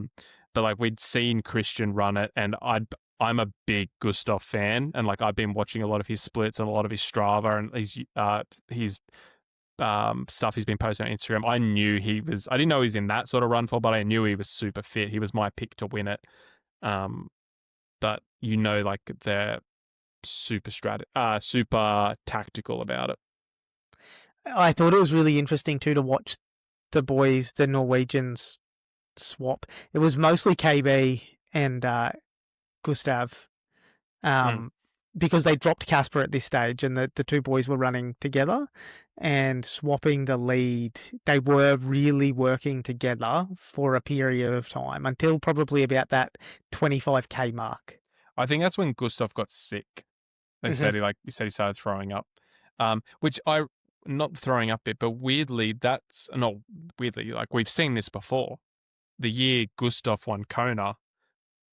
A: like we'd seen Christian run it, and I'm a big Gustav fan, and like I've been watching a lot of his splits and a lot of his Strava and his stuff he's been posting on Instagram. I didn't know he was in that sort of run for, but I knew he was super fit. He was my pick to win it. But like they're super tactical about it.
B: I thought it was really interesting too to watch the boys, the Norwegians, swap. It was mostly KB and Gustav, because they dropped Casper at this stage, and the two boys were running together and swapping the lead. They were really working together for a period of time until probably about that 25k mark.
A: I think that's when Gustav got sick. They said he started throwing up, which not throwing up bit, but weirdly, that's not weirdly, like we've seen this before. The year Gustav won Kona,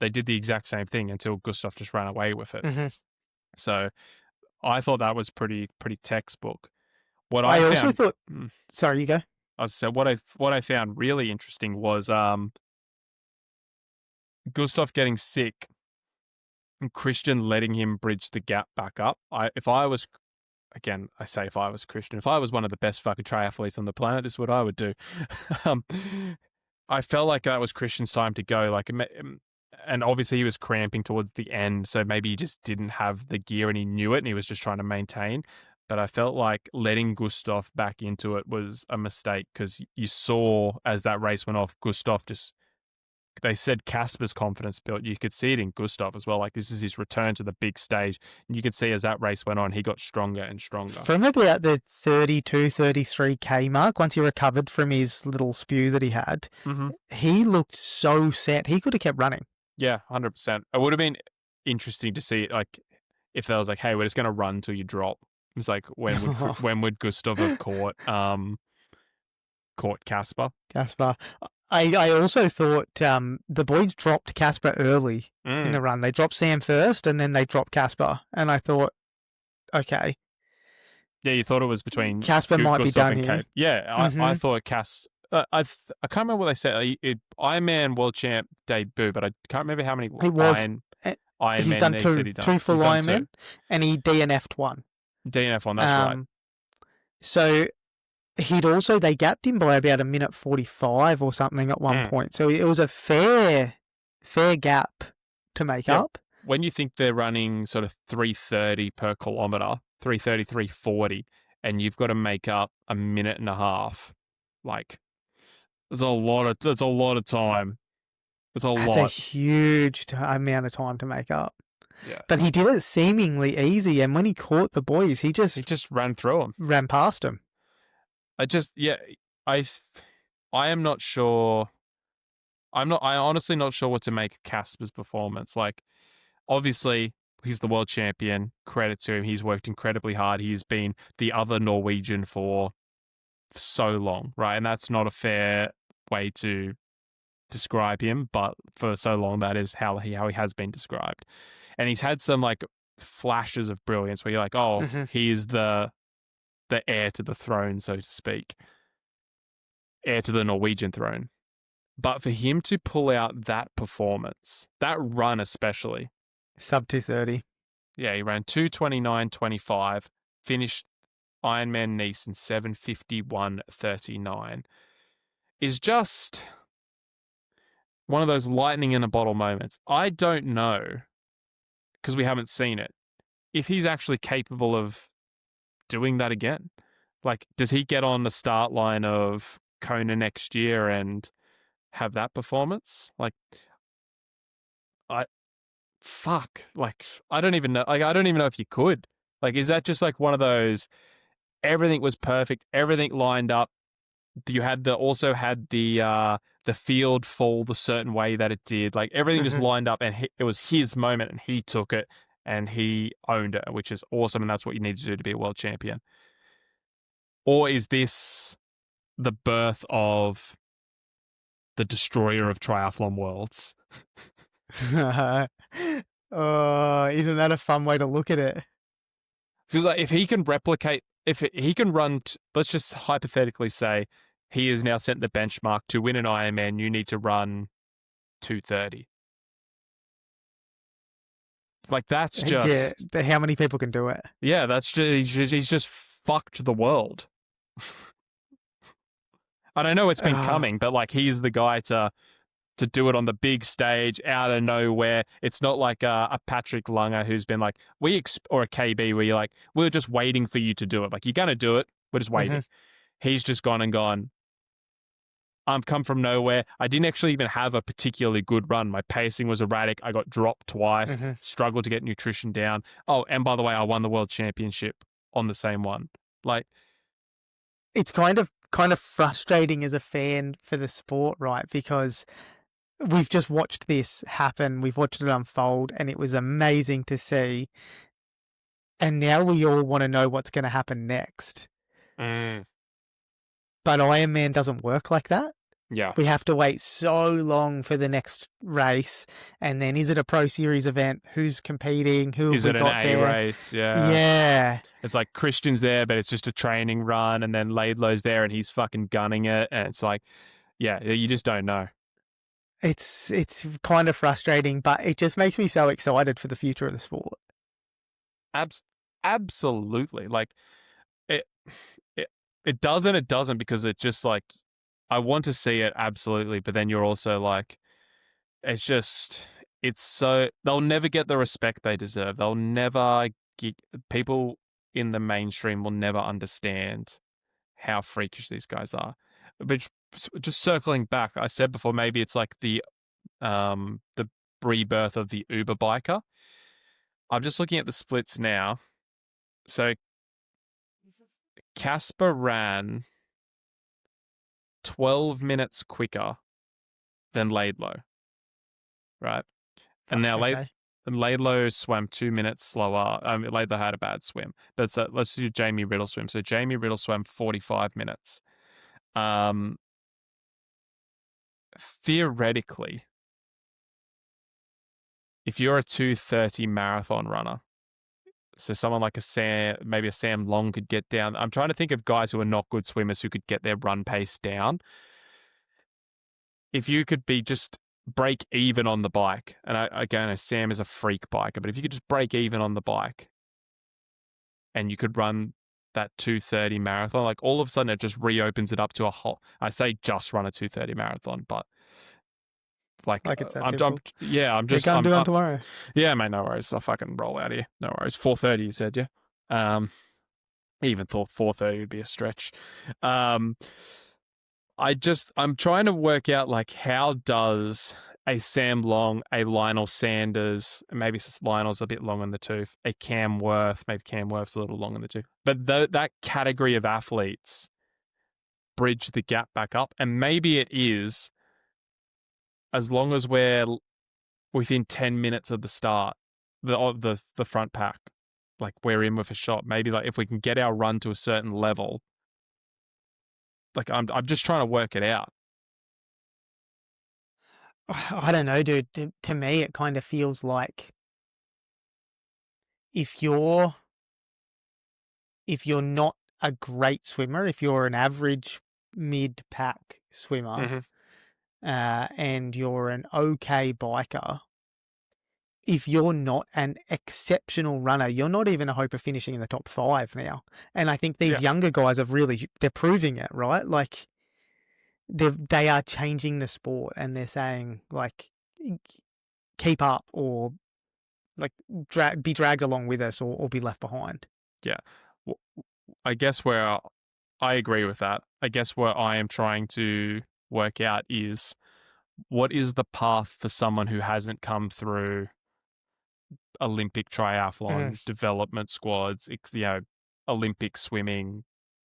A: they did the exact same thing until Gustav just ran away with it. So I thought that was pretty textbook.
B: Sorry, you go.
A: What I found really interesting was Gustav getting sick and Christian letting him bridge the gap back up. If I was Christian, if I was one of the best fucking triathletes on the planet, this is what I would do. I felt like that was Christian's time to go. Like, and obviously he was cramping towards the end, so maybe he just didn't have the gear and he knew it and he was just trying to maintain. But I felt like letting Gustav back into it was a mistake because you saw as that race went off, Gustav they said Casper's confidence built. You could see it in Gustav as well. Like this is his return to the big stage. And you could see as that race went on, he got stronger and stronger. From
B: about the 32, 33k mark, once he recovered from his little spew that he had, he looked so set. He could have kept running.
A: Yeah, 100%. It would have been interesting to see like if they was like, hey, we're just going to run till you drop. It's like when would Gustav have caught Casper?
B: I also thought the boys dropped Casper early in the run. They dropped Sam first, and then they dropped Casper. And I thought, okay.
A: Yeah, you thought it was between
B: Casper might be done here.
A: Kate. Yeah, I thought I can't remember what they said. Ironman World Champ debut, but I can't remember how many Ironman
B: he's done two full Ironman, and he DNF'd one.
A: DNF one, that's right.
B: So they gapped him by about a minute 45 or something at one point. So it was a fair gap to make up.
A: When you think they're running sort of 3:30 per kilometre, 3:30, 3:40, and you've got to make up a minute and a half, like there's a lot of time. That's a
B: huge amount of time to make up.
A: Yeah.
B: But he did it seemingly easy, and when he caught the boys, he just
A: ran through them.
B: Ran past them.
A: I am not sure. I honestly not sure what to make of Casper's performance. Like, obviously, he's the world champion. Credit to him. He's worked incredibly hard. He's been the other Norwegian for so long, right? And that's not a fair way to describe him, but for so long that is how he has been described. And he's had some like flashes of brilliance where you're like, oh, he is the heir to the throne, so to speak, heir to the Norwegian throne. But for him to pull out that performance, that run especially,
B: sub 2:30.
A: Yeah, he ran 2:29.25, finished Ironman Nice in 7:51.39, is just one of those lightning in a bottle moments. I don't know, because we haven't seen it, if he's actually capable of doing that again. Like, does he get on the start line of Kona next year and have that performance? Like, I don't even know. Like, I don't even know if you could. Like, is that just like one of those, everything was perfect, everything lined up. You had also had the field fall the certain way that it did. Like, everything just lined up, and it was his moment, and he took it, and he owned it, which is awesome, and that's what you need to do to be a world champion. Or is this the birth of the destroyer of triathlon worlds?
B: Oh, isn't that a fun way to look at it?
A: Because like, if he can replicate, if he can run, let's just hypothetically say he has now set the benchmark to win an Ironman, you need to run 2:30. Like, that's just...
B: Yeah, how many people can do it?
A: Yeah, that's just, he's just fucked the world. And I know it's been coming, but like, he's the guy to do it on the big stage out of nowhere. It's not like a Patrick Lunger who's been like, or a KB where you're like, we're just waiting for you to do it. Like, you're going to do it. We're just waiting. He's just gone, I've come from nowhere. I didn't actually even have a particularly good run. My pacing was erratic. I got dropped twice, struggled to get nutrition down. Oh, and by the way, I won the world championship on the same one. Like,
B: it's kind of frustrating as a fan for the sport, right? Because we've just watched this happen. We've watched it unfold, and it was amazing to see. And now we all want to know what's going to happen next. But Ironman doesn't work like that.
A: Yeah.
B: We have to wait so long for the next race. And then, is it a Pro Series event? Who's competing? Who have we got there?
A: Is it an A race? Yeah.
B: Yeah.
A: It's like Christian's there, but it's just a training run. And then Laidlow's there and he's fucking gunning it. And it's like, yeah, you just don't know.
B: It's kind of frustrating, but it just makes me so excited for the future of the sport.
A: Absolutely. Like, it does and it doesn't, because it just like, I want to see it, absolutely, but then you're also like, it's so, they'll never get the respect they deserve. They'll never get, people in the mainstream will never understand how freakish these guys are. But just circling back, I said before, maybe it's like the rebirth of the Uber biker. I'm just looking at the splits now. So Casper ran 12 minutes quicker than Laidlow, right? And now Laidlow swam 2 minutes slower. Laidlow had a bad swim, but let's do Jamie Riddle swim. So Jamie Riddle swam 45 minutes. Theoretically, if you're a 2:30 marathon runner, so someone like maybe a Sam Long could get down. I'm trying to think of guys who are not good swimmers who could get their run pace down. If you could be just break even on the bike, and again, Sam is a freak biker, but if you could just break even on the bike and you could run that 2:30 marathon, like, all of a sudden it just reopens it up to a whole, I say just run a 2:30 marathon, but like
B: it's that simple.
A: I'm just
B: I'm doing tomorrow.
A: Yeah, mate, no worries. I'll fucking roll out here. No worries. 4:30, you said, yeah. Even thought 4:30 would be a stretch. I'm trying to work out, like, how does a Sam Long, a Lionel Sanders, maybe Lionel's a bit long in the tooth, a Cam Worth, maybe Cam Worth's a little long in the tooth, but that category of athletes bridge the gap back up, and maybe it is, as long as we're within 10 minutes of the start, the front pack, like, we're in with a shot. Maybe, like, if we can get our run to a certain level, Like I'm just trying to work it out.
B: I don't know, dude. To me, it kind of feels like if you're not a great swimmer, if you're an average mid-pack swimmer,
A: Mm-hmm.
B: and you're an okay biker, if you're not an exceptional runner, you're not even a hope of finishing in the top 5 now. And I think these
A: Yeah.
B: younger guys they're proving it, right? Like they are changing the sport, and they're saying like, keep up, or like be dragged along with us, or be left behind.
A: Yeah. I guess where I agree with that. I guess where I am trying to work out is what is the path for someone who hasn't come through Olympic triathlon
B: Mm.
A: development squads, Olympic swimming,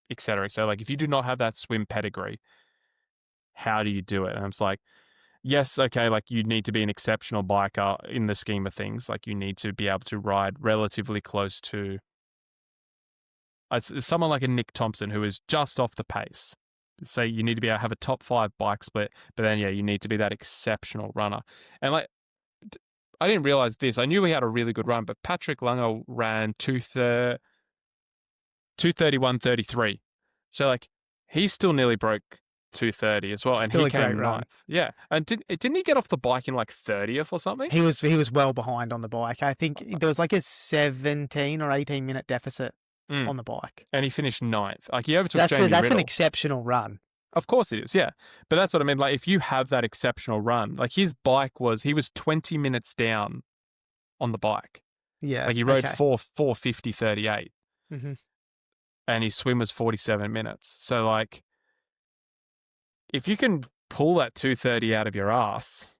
A: etc. So like if you do not have that swim pedigree, how do you do it? And it's like, yes, okay, like you need to be an exceptional biker in the scheme of things. Like you need to be able to ride relatively close to someone like a Nick Thompson who is just off the pace. Say you need to be able to have a top 5 bike split, but then you need to be that exceptional runner. And like, I didn't realize this. I knew he had a really good run, but Patrick Langer ran 2:31:33. So like he still nearly broke 2:30 as well, and
B: Still
A: he
B: a great
A: came
B: run.
A: ninth. Yeah, and didn't he get off the bike in like 30th or something?
B: He was well behind on the bike. I think there was like a 17 or 18-minute deficit on the bike.
A: And he finished ninth. Like he overtook Jamie
B: That's
A: Riddle.
B: an exceptional run.
A: Of course it is, yeah. But that's what I mean. Like if you have that exceptional run, like his bike he was 20 minutes down on the bike.
B: Yeah.
A: Like he rode
B: okay.
A: 4:50:38,
B: Mm-hmm.
A: and his swim was 47 minutes. So like, if you can pull that 2:30 out of your ass,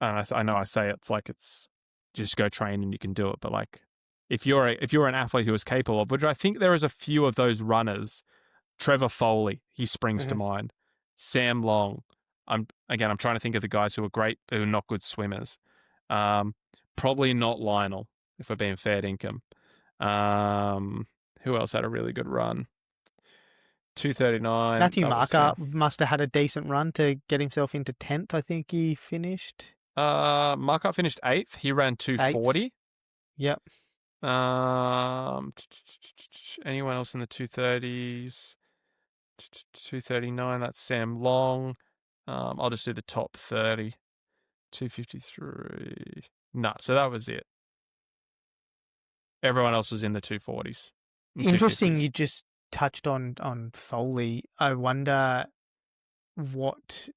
A: and I know I say it's like it's just go train and you can do it, but like if you're an athlete who is capable of, which I think there is a few of those runners. Trevor Foley, he springs to mind. Sam Long. I'm trying to think of the guys who are not good swimmers. Probably not Lionel, if we're being fair dinkum. Who else had a really good run? 2:39.
B: Matthew
A: That was
B: Marker must have had a decent run to get himself into 10th. I think he finished.
A: Markov finished 8th. He ran 2:40.
B: Yep.
A: Anyone else in the 2:30s? 2:39. That's Sam Long. I'll just do the top 30. 2:53. No, so that was it. Everyone else was in the 2:40s.
B: Interesting.
A: 2:50s.
B: You just touched on Foley. I wonder what,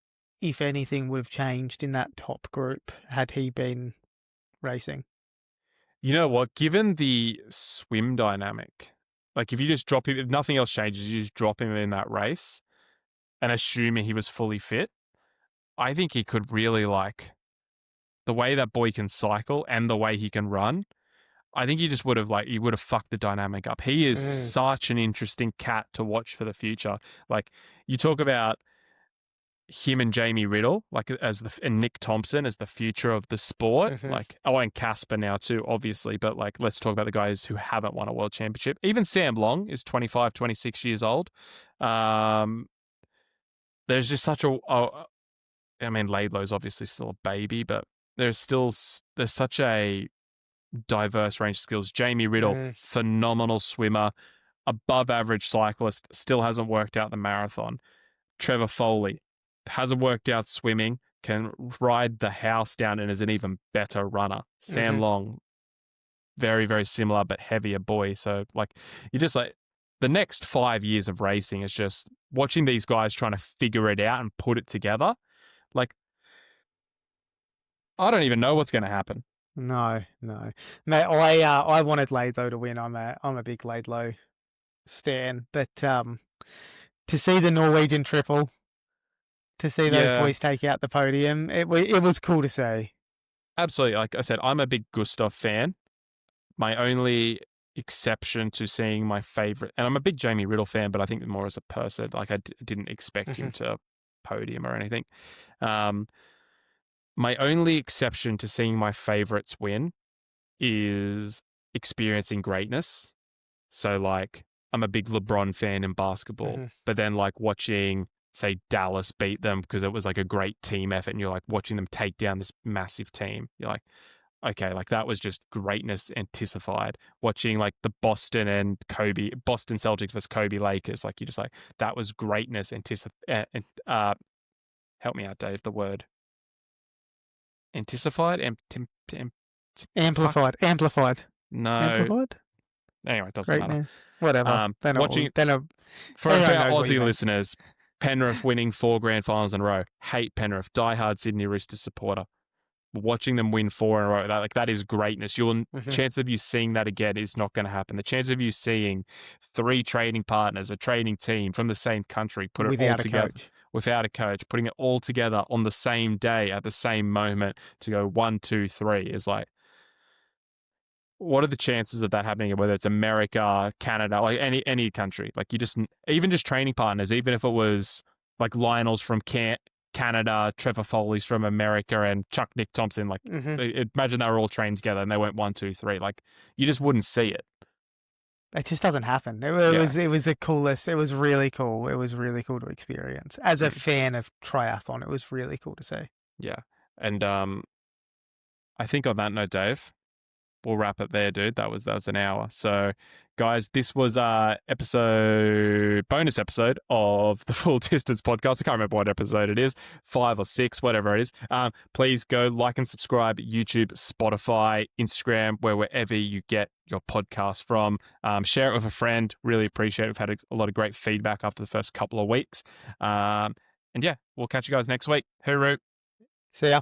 B: if anything, would have changed in that top group had he been racing.
A: You know what? Given the swim dynamic, like if you just drop him, if nothing else changes, you just drop him in that race, and assuming he was fully fit, I think he could really like the way that boy can cycle and the way he can run. I think he would have fucked the dynamic up. He is such an interesting cat to watch for the future. Like you talk about him and Jamie Riddle, like and Nick Thompson as the future of the sport. Like, and Casper now too, obviously. But like, let's talk about the guys who haven't won a world championship. Even Sam Long is 25, 26 years old. There's just such I mean, Laidlow's obviously still a baby, but there's such a diverse range of skills. Jamie Riddle, phenomenal swimmer, above average cyclist, still hasn't worked out the marathon. Trevor Foley hasn't worked out swimming, can ride the house down and is an even better runner. Sam Long, very, very similar but heavier boy. So like you just like the next 5 years of racing is just watching these guys trying to figure it out and put it together. Like I don't even know what's going to happen.
B: No. Mate, I wanted Laidlow to win. I'm a big Laidlow stan, but to see the Norwegian triple, to see those boys take out the podium, it was cool to see.
A: Absolutely. Like I said, I'm a big Gustav fan. My only exception to seeing my favorite, and I'm a big Jamie Riddle fan, but I think more as a person. Like I didn't expect him to podium or anything. My only exception to seeing my favorites win is experiencing greatness. So like I'm a big LeBron fan in basketball,
B: Mhm.
A: but then like watching, say, Dallas beat them because it was like a great team effort, and you're like watching them take down this massive team. You're like, okay, like that was just greatness intensified. Watching like the Boston Celtics versus Kobe Lakers, like you're just like, that was greatness help me out, Dave, the word. Intensified?
B: Amplified.
A: No. Anyway, it doesn't matter.
B: Greatness. Whatever.
A: Watching for our
B: everyone knows what you
A: Aussie
B: mean.
A: listeners, Penrith winning 4 grand finals in a row. Hate Penrith. Diehard Sydney Roosters supporter. Watching them win 4 in a row, that is greatness. Chance of you seeing that again is not going to happen. The chance of you seeing 3 trading partners, a trading team from the same country, put it all
B: Without a
A: together
B: coach.
A: without a coach, putting it all together on the same day at the same moment to go 1, 2, 3 is like, what are the chances of that happening? Whether it's America, Canada, like any country, like even just training partners, even if it was like Lionel's from Canada, Trevor Foley's from America, and Nick Thompson, like imagine they were all trained together and they went 1, 2, 3, like you just wouldn't see it.
B: It just doesn't happen. It was the coolest. It was really cool. It was really cool to experience. As a fan of triathlon, it was really cool to see.
A: Yeah. And I think on that note, Dave, we'll wrap it there, dude. That was an hour. So, guys, this was bonus episode of the Full Distance Podcast. I can't remember what episode it is, 5 or 6, whatever it is. Please go like and subscribe. YouTube, Spotify, Instagram, wherever you get your podcast from. Share it with a friend. Really appreciate it. We've had a lot of great feedback after the first couple of weeks. And yeah, we'll catch you guys next week. Hooroo.
B: See ya.